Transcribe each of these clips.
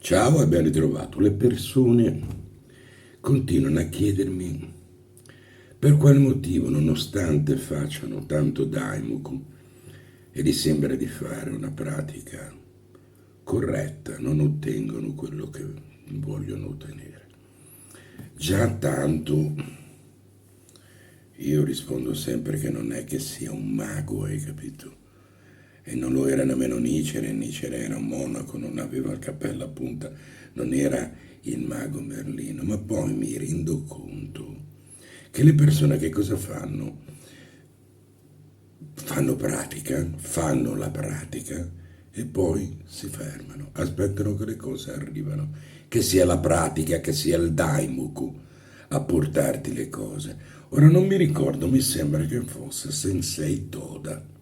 Ciao e ben ritrovato. Le persone continuano a chiedermi per quale motivo, nonostante facciano tanto daimoku e gli sembra di fare una pratica corretta, non ottengono quello che vogliono ottenere. Già tanto io rispondo sempre che non è che sia un mago, hai capito? E non lo era nemmeno Nietzsche, Nietzsche era un monaco, non aveva il cappello a punta, non era il mago Merlino, ma poi mi rendo conto che le persone che cosa fanno? Fanno pratica, fanno la pratica e poi si fermano, aspettano che le cose arrivano, che sia la pratica, che sia il daimoku a portarti le cose. Ora non mi ricordo, mi sembra che fosse Sensei Toda,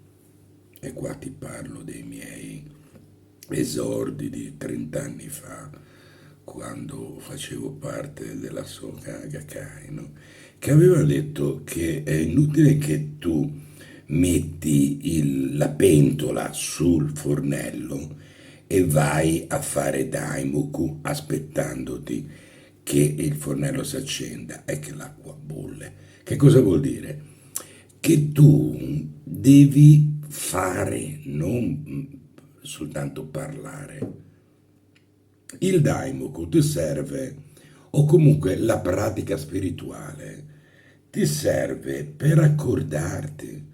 e qua ti parlo dei miei esordi di 30 anni fa, quando facevo parte della Soka Gakkai, no? Che aveva detto che è inutile che tu metti la pentola sul fornello e vai a fare daimoku aspettandoti che il fornello si accenda e che l'acqua bolle. Che cosa vuol dire? Che tu devi fare, non soltanto parlare. Il daimoku ti serve, o comunque la pratica spirituale, ti serve per accordarti,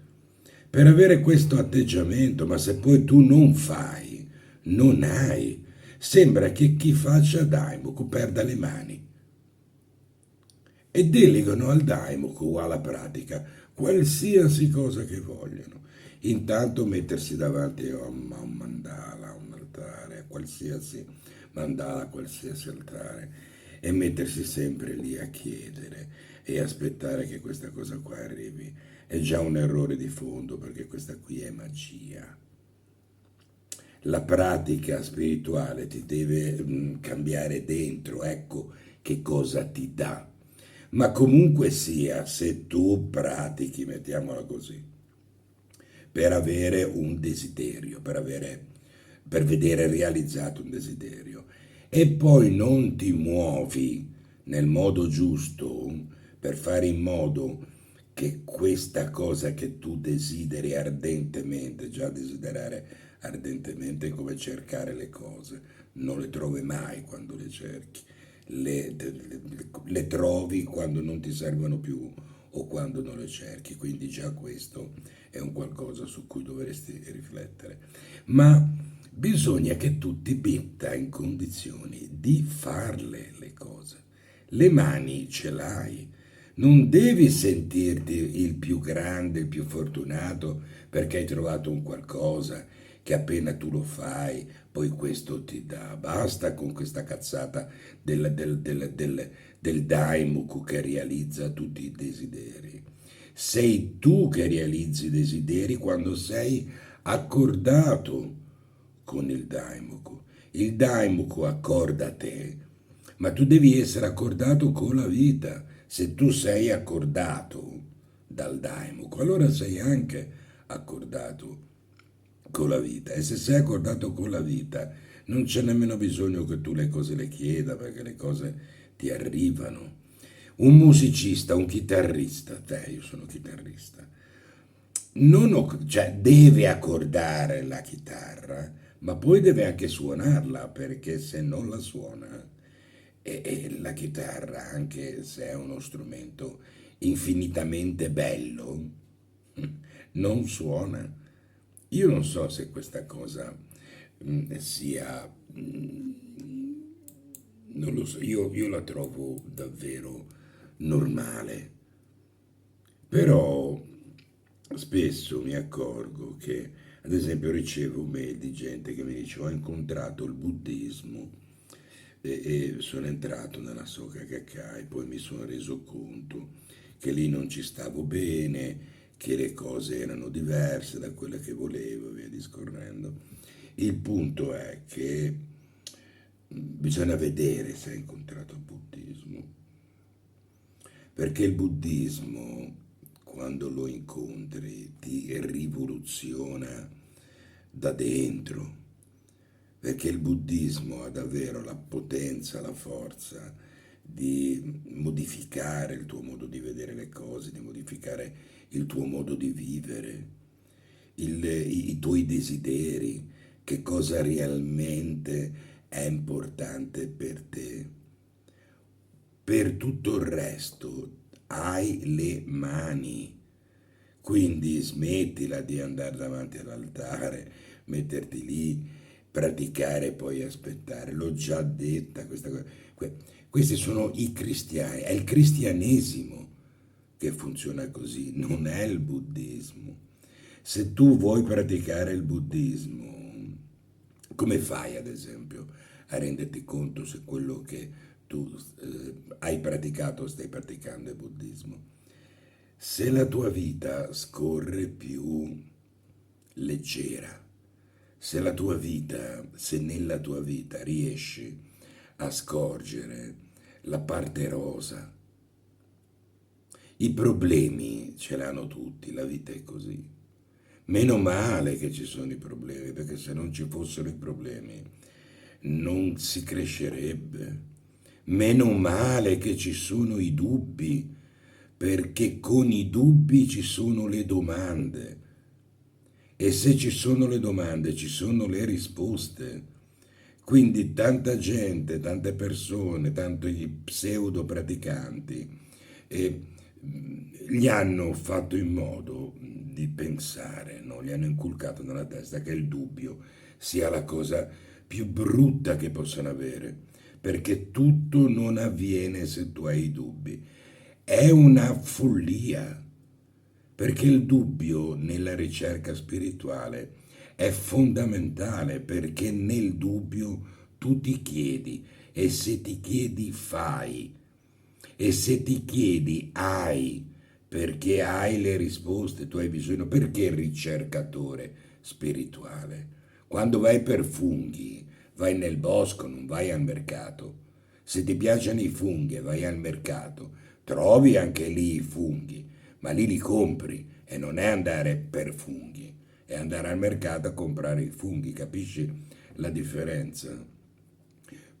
per avere questo atteggiamento, ma se poi tu non fai, non hai, sembra che chi faccia daimoku perda le mani e delegano al daimoku o alla pratica qualsiasi cosa che vogliono. Intanto mettersi davanti a un mandala, a un altare, a qualsiasi mandala, a qualsiasi altare e mettersi sempre lì a chiedere e aspettare che questa cosa qua arrivi è già un errore di fondo, perché questa qui è magia. La pratica spirituale ti deve cambiare dentro, ecco che cosa ti dà. Ma comunque sia, se tu pratichi, mettiamola così, per avere un desiderio, per vedere realizzato un desiderio, e poi non ti muovi nel modo giusto per fare in modo che questa cosa che tu desideri ardentemente, già desiderare ardentemente è come cercare le cose, non le trovi mai quando le cerchi, le trovi quando non ti servono più o quando non le cerchi, quindi già questo è un qualcosa su cui dovresti riflettere. Ma bisogna che tu ti metta in condizioni di farle le cose. Le mani ce l'hai, non devi sentirti il più grande, il più fortunato perché hai trovato un qualcosa che appena tu lo fai, poi questo ti dà. Basta con questa cazzata del daimoku che realizza tutti i desideri. Sei tu che realizzi i desideri quando sei accordato con il daimoku. Il daimoku accorda a te, ma tu devi essere accordato con la vita. Se tu sei accordato dal daimoku, allora sei anche accordato con la vita. E se sei accordato con la vita, non c'è nemmeno bisogno che tu le cose le chieda, perché le cose ti arrivano. Un musicista, un chitarrista, io sono chitarrista, cioè, deve accordare la chitarra, ma poi deve anche suonarla, perché se non la suona, e la chitarra, anche se è uno strumento infinitamente bello, non suona. Io non so se questa cosa sia, non lo so, io la trovo davvero normale, però spesso mi accorgo che, ad esempio, ricevo mail di gente che mi dice ho incontrato il buddismo e sono entrato nella Soka Gakkai, poi mi sono reso conto che lì non ci stavo bene, che le cose erano diverse da quelle che volevo e via discorrendo. Il punto è che bisogna vedere se hai incontrato il buddismo, perché il buddismo, quando lo incontri, ti rivoluziona da dentro, perché il buddismo ha davvero la potenza, la forza di modificare il tuo modo di vedere le cose, di modificare il tuo modo di vivere, i tuoi desideri, che cosa realmente è importante per te. Per tutto il resto hai le mani, quindi smettila di andare davanti all'altare, metterti lì, praticare e poi aspettare. L'ho già detta questa cosa. Questi sono i cristiani, è il cristianesimo che funziona così, non è il buddismo. Se tu vuoi praticare il buddismo, come fai ad esempio a renderti conto se quello che tu hai praticato o stai praticando è buddismo? Se la tua vita scorre più leggera, se nella tua vita riesci a scorgere la parte rosa, i problemi ce l'hanno tutti, la vita è così. Meno male che ci sono i problemi, perché se non ci fossero i problemi non si crescerebbe. Meno male che ci sono i dubbi, perché con i dubbi ci sono le domande. E se ci sono le domande, ci sono le risposte. Quindi tanta gente, tante persone, tanti pseudo praticanti, eh, gli hanno fatto in modo di pensare, no? Gli hanno inculcato nella testa che il dubbio sia la cosa più brutta che possano avere, perché tutto non avviene se tu hai i dubbi. È una follia, perché il dubbio nella ricerca spirituale è fondamentale, perché nel dubbio tu ti chiedi, e se ti chiedi fai, e se ti chiedi hai, perché hai le risposte, tu hai bisogno, perché il ricercatore spirituale? Quando vai per funghi, vai nel bosco, non vai al mercato. Se ti piacciono i funghi e vai al mercato, trovi anche lì i funghi, ma lì li compri e non è andare per funghi, è andare al mercato a comprare i funghi, capisci la differenza?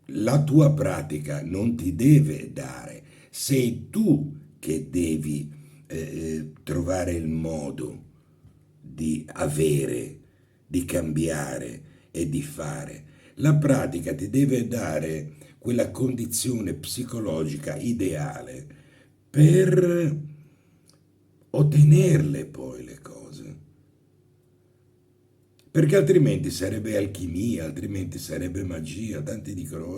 La tua pratica non ti deve dare, sei tu che devi trovare il modo di avere, di cambiare e di fare. La pratica ti deve dare quella condizione psicologica ideale per ottenerle poi le cose. Perché altrimenti sarebbe alchimia, altrimenti sarebbe magia. Tanti dicono,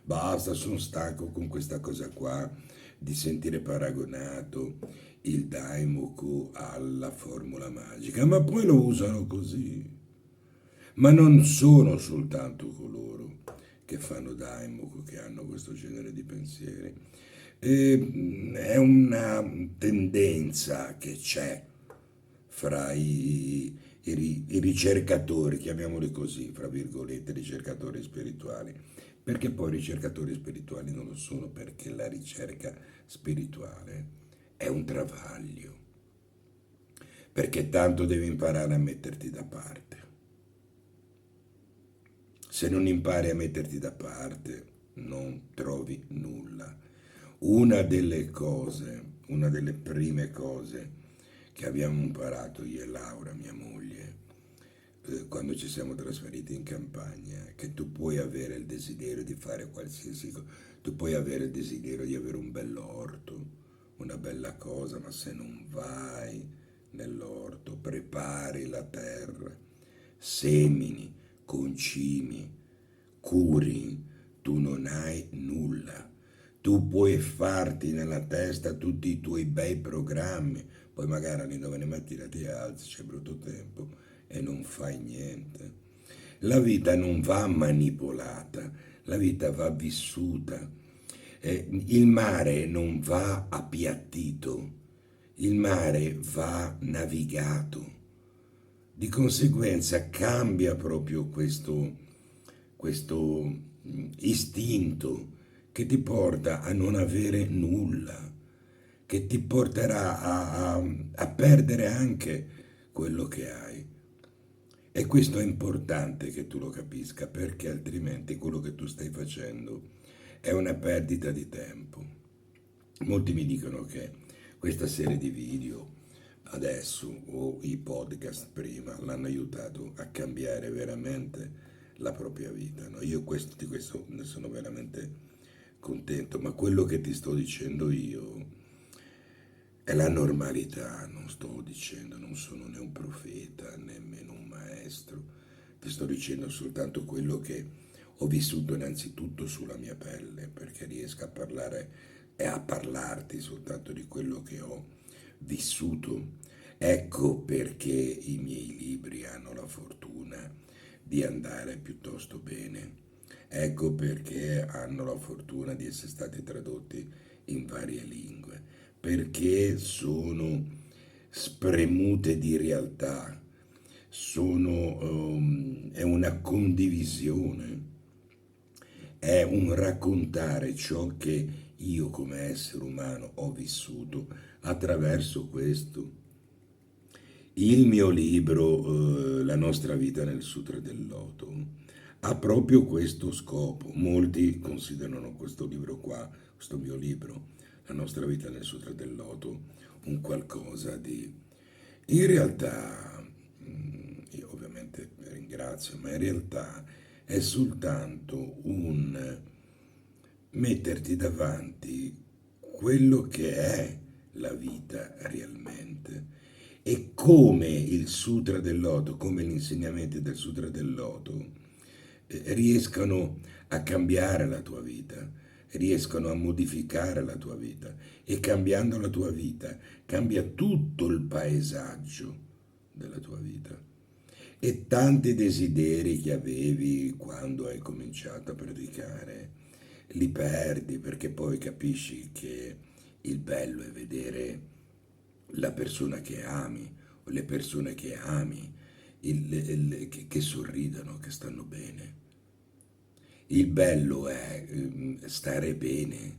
basta, sono stanco con questa cosa qua, di sentire paragonato il Daimoku alla formula magica, ma poi lo usano così. Ma non sono soltanto coloro che fanno Daimoku che hanno questo genere di pensieri. È una tendenza che c'è fra i ricercatori, chiamiamoli così, fra virgolette, ricercatori spirituali, perché poi i ricercatori spirituali non lo sono, perché la ricerca spirituale è un travaglio, perché tanto devi imparare a metterti da parte. Se non impari a metterti da parte, non trovi nulla. Una delle prime cose che abbiamo imparato io e Laura, mia moglie, quando ci siamo trasferiti in campagna, che tu puoi avere il desiderio di fare qualsiasi cosa, tu puoi avere il desiderio di avere un bell'orto, una bella cosa, ma se non vai nell'orto, prepari la terra, semini, concimi, curi, tu non hai nulla. Tu puoi farti nella testa tutti i tuoi bei programmi, poi magari alle 9 di mattina ti alzi, c'è brutto tempo e non fai niente. La vita non va manipolata, la vita va vissuta. Il mare non va appiattito, il mare va navigato. Di conseguenza cambia proprio questo istinto che ti porta a non avere nulla, che ti porterà a perdere anche quello che hai. E questo è importante che tu lo capisca, perché altrimenti quello che tu stai facendo è una perdita di tempo. Molti mi dicono che questa serie di video adesso o i podcast prima l'hanno aiutato a cambiare veramente la propria vita. No? Io di questo ne sono veramente contento, ma quello che ti sto dicendo io è la normalità, non sto dicendo, non sono né un profeta, nemmeno un maestro, ti sto dicendo soltanto quello che ho vissuto innanzitutto sulla mia pelle, perché riesco a parlare e a parlarti soltanto di quello che ho vissuto. Ecco perché i miei libri hanno la fortuna di andare piuttosto bene. Ecco perché hanno la fortuna di essere stati tradotti in varie lingue, perché sono spremute di realtà, è una condivisione, è un raccontare ciò che io come essere umano ho vissuto attraverso questo. Il mio libro, La nostra vita nel Sutra del Loto, ha proprio questo scopo. Molti considerano questo libro qua, questo mio libro, La nostra vita nel Sutra del Loto, un qualcosa di... In realtà, io ovviamente ringrazio, ma in realtà è soltanto un metterti davanti quello che è la vita realmente e come il Sutra del Loto, come gli insegnamenti del Sutra del Loto riescano a cambiare la tua vita, riescano a modificare la tua vita e cambiando la tua vita cambia tutto il paesaggio della tua vita. E tanti desideri che avevi quando hai cominciato a predicare li perdi perché poi capisci che il bello è vedere la persona che ami o le persone che ami che sorridono, che stanno bene. Il bello è stare bene,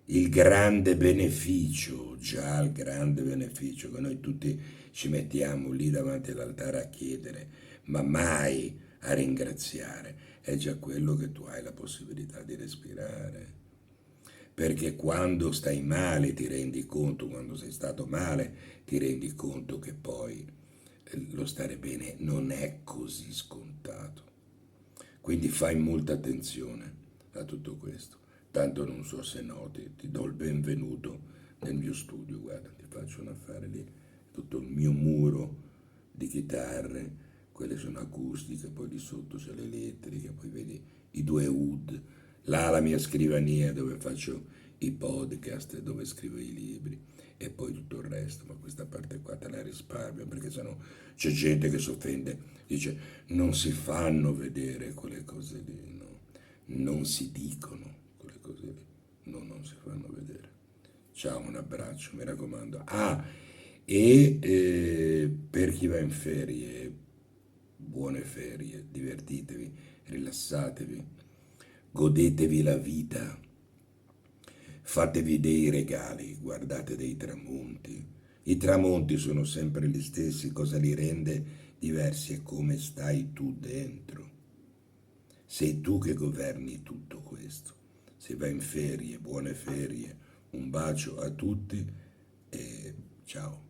il grande beneficio, già il grande beneficio che noi tutti ci mettiamo lì davanti all'altare a chiedere, ma mai a ringraziare, è già quello che tu hai la possibilità di respirare. Perché quando stai male ti rendi conto, quando sei stato male, ti rendi conto che poi lo stare bene non è così scontato. Quindi fai molta attenzione a tutto questo. Tanto non so se noti, ti do il benvenuto nel mio studio, guarda, ti faccio un affare lì, tutto il mio muro di chitarre, quelle sono acustiche, poi di sotto c'è l'elettrica, poi vedi i due UD, là la mia scrivania dove faccio i podcast, dove scrivo i libri e poi tutto il resto, ma questa parte qua te la risparmio perché sennò c'è gente che si offende, dice non si fanno vedere quelle cose lì, no? Non si dicono quelle cose lì, no, non si fanno vedere. Ciao, un abbraccio, mi raccomando. Ah, e per chi va in ferie, buone ferie, divertitevi, rilassatevi, godetevi la vita, fatevi dei regali, guardate dei tramonti. I tramonti sono sempre gli stessi, cosa li rende diversi è come stai tu dentro. Sei tu che governi tutto questo. Se vai in ferie, buone ferie, un bacio a tutti e ciao.